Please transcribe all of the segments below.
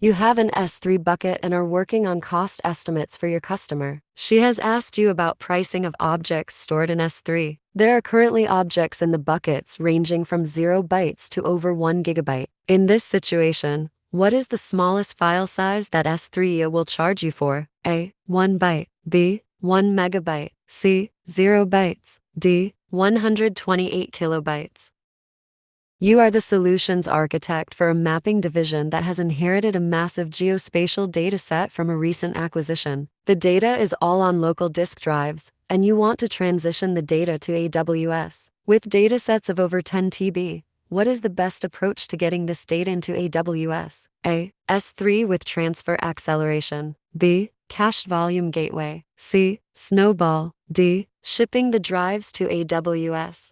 You have an S3 bucket and are working on cost estimates for your customer. She has asked you about pricing of objects stored in S3. There are currently objects in the buckets ranging from 0 bytes to over 1 gigabyte. In this situation, what is the smallest file size that S3 will charge you for? A. 1 byte. B. 1 megabyte. C. 0 bytes. D. 128 kilobytes. You are the solutions architect for a mapping division that has inherited a massive geospatial dataset from a recent acquisition. The data is all on local disk drives, and you want to transition the data to AWS. With datasets of over 10 TB, what is the best approach to getting this data into AWS? A. S3 with transfer acceleration. B. Cached volume gateway. C. Snowball. D. Shipping the drives to AWS.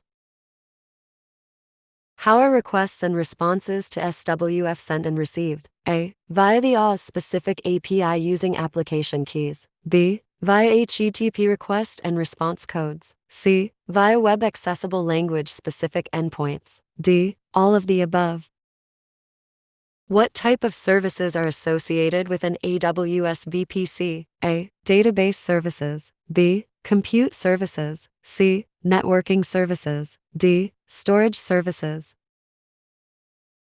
How are requests and responses to SWF sent and received? A. Via the AWS-specific API using application keys. B. Via HTTP request and response codes. C. Via web-accessible language-specific endpoints. D. All of the above. What type of services are associated with an AWS VPC? A. Database services. B. Compute services. C. Networking services. D. Storage services.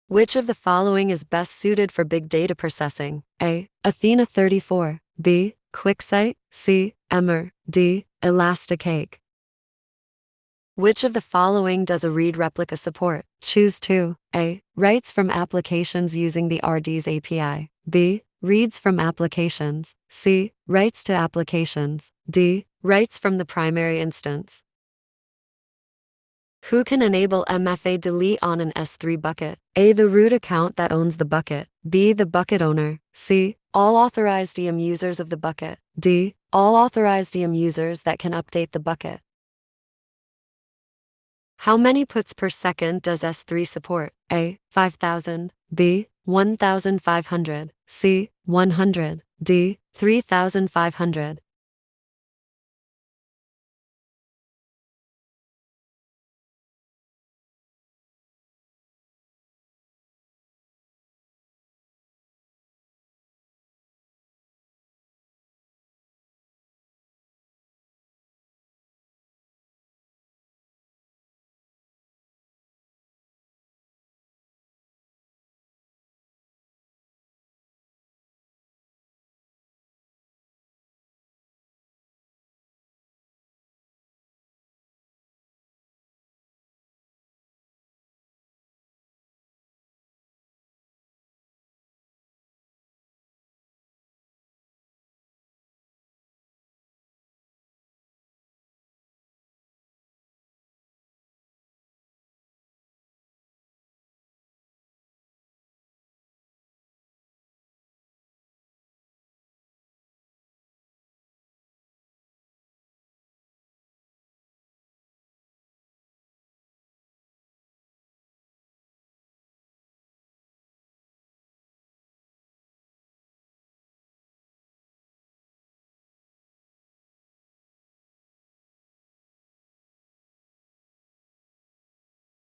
Which of the following is best suited for big data processing? A. Athena 34. B. QuickSight. C. Emmer. D. Elasticake. Which of the following does a read replica support? Choose 2. A. Writes from applications using the RDS API. B. Reads from applications. C. Writes to applications. D. Writes from the primary instance. Who can enable MFA delete on an S3 bucket? A. The root account that owns the bucket. B. The bucket owner. C. All authorized EM users of the bucket. D. All authorized EM users that can update the bucket. How many puts per second does S3 support? A. 5,000. B. 1,500. C. 100. D. 3,500.